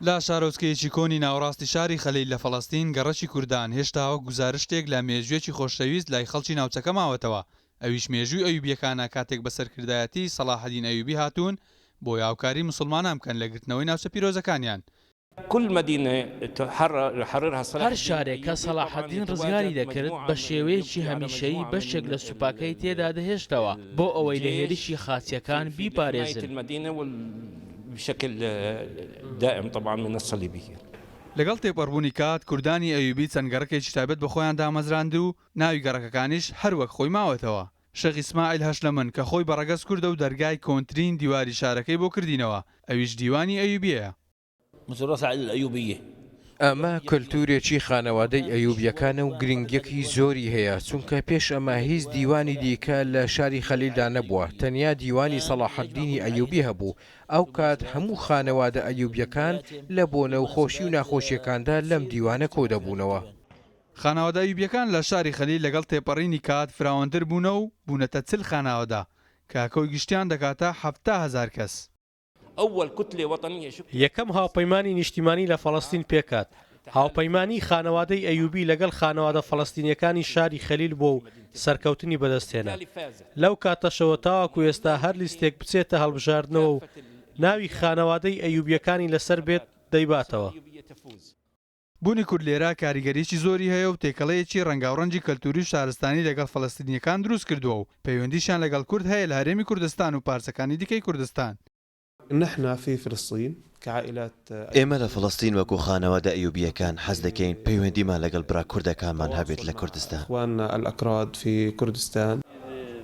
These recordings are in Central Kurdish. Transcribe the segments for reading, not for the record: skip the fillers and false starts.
لا شارۆچکەیەکی کۆنی ناوەڕاستی شاری خەلیل لە فەڵەستین گەڕەکی کوردان هێشتا وەک گوزارشتێک لە مێژوویەکی خۆشەویست لای خەڵکی ناوچەکە ماوەتەوە. ئەویش مێژووی ئەیوبیەکانە کاتێک بە سەرکردایەتی سەلاحەدین ئەیوبی هاتوون بۆ یاوکاری موسڵمانان بکەن لە گرتنەوەی ناوچە پیرۆزەکانیان. هەر شارێک کە سەلاحەدین ڕزگاری دەکرد بە شێوەیەکی هەمیشەیی بەشێک لە سوپاکەی تێدا دەهێشتەوە بۆ ئەوەی لە هێرشی خاچیەکان بیپارێزن. بشكل دائم طبعا من الصليبيين. لەگەڵ تێپەڕبوونی کات کوردانی ئەیوبی چەند گەڕەکێکی تایبەت بە خۆیان دامەزراند و ناوی گەڕەکەکانیش هەروەک خۆی ماوەتەوە. شەخ ئیسماعیل هەشلەمن کە خۆی بەڕەگەز کوردە و دەرگای کۆنترین دیواری شارەکەی بۆ کردینەوە، ئەویش دیوانی ئەیوبیەیە. ئەمە کللتورێکی خانەوادەی ئەیوبیەکانە و گرنگیەکی زۆری هەیە چونکە پێش ئەمە هیچ دیوانی دیکە لە شاری خەلیلدا نەبووە، تەنیا دیوانی سەلاحەدینی ئەیوبی هەبوو. ئەو کات هەموو خانەوادە ئەیوبیەکان لە بۆ نەوخۆشی و ناخۆشیەکاندا لەم دیوانە کۆ دەبوونەوە. خانەوادە ئەیوبیەکان لە شاری خەلیل لەگەڵ تێپەڕینی کات فراوانتر بوونە و بوونەتە چل خانەوادە کە کۆی گشتیان دەکاتە 700,000 کەس. یەکەم هاوپەیمانی نیشتیمانی لە فەڵەستین پێکات. هاوپەیمانی خانەوادەی ئەیوبی لەگەڵ خانەوادە فەڵەستینیەکانی شاری خەلیل بۆ و سەرکەوتنی بەدەستهێنا. لەو کاتەشەوە تاواکو ئێستا هەر لیستێک بچێتە هەڵبژاردنەوە و ناوی خانەوادەی ئەیوبیەکانی لەسەر بێت دەیباتەوە. بوونی کورد لێرە کاریگەریی زۆری هەیە و تێکەڵەیەکی ڕەنگاوڕەنجی کەلتوری و شارستانی لەگەڵ فەڵەستینیەکان دروست کردووە و پەیوەندیشان لەگەڵ کورد هەیە لە هەرێمی کوردستان و پارچەکانی دیکەی کوردستان. نحن في فلسطين كعائلات ئێمە لە فڵەستین وەکو خانەوادە ئەیوبیەکان حەز دەکەین پەیوەندیمان لەگەڵ برا کوردەکانمان هەبێت لە کوردستان. إخواننا الأكراد في كردستان.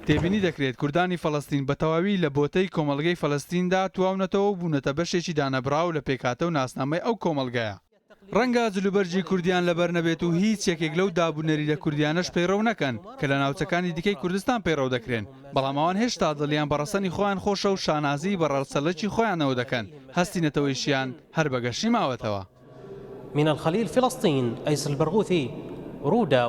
تێبینی دەکرێت کوردانی فەڵەستین بە تەواوی لە بۆتەی کۆمەڵگەی فەڵەستیندا تواونەتەوە و بوونەتە بەشێکی دانەبراو لە پێکاتە و ناسنامەی ئەو کۆمەڵگەیە. ڕەنگە جلوبەرجی کوردیان لەبەر نەبێت و هیچ یەکێک لەو دابوونەری لە کوردیانەش پەیڕەو نەکەن کە لە ناوچەکانی دیکەی کوردستان پەیڕەو دەکرێن، بەڵام ئەوان هێشتا دڵیان بە ڕەسەنی خۆیان خۆشە و شانازی بە ڕەرچەلەکی خۆیانەوە دەکەن، هەستینەتەوەیشیان هەر بەگەشتی ماوەتەوە. من الخليل فلسطين أيس البرغوثي رودا.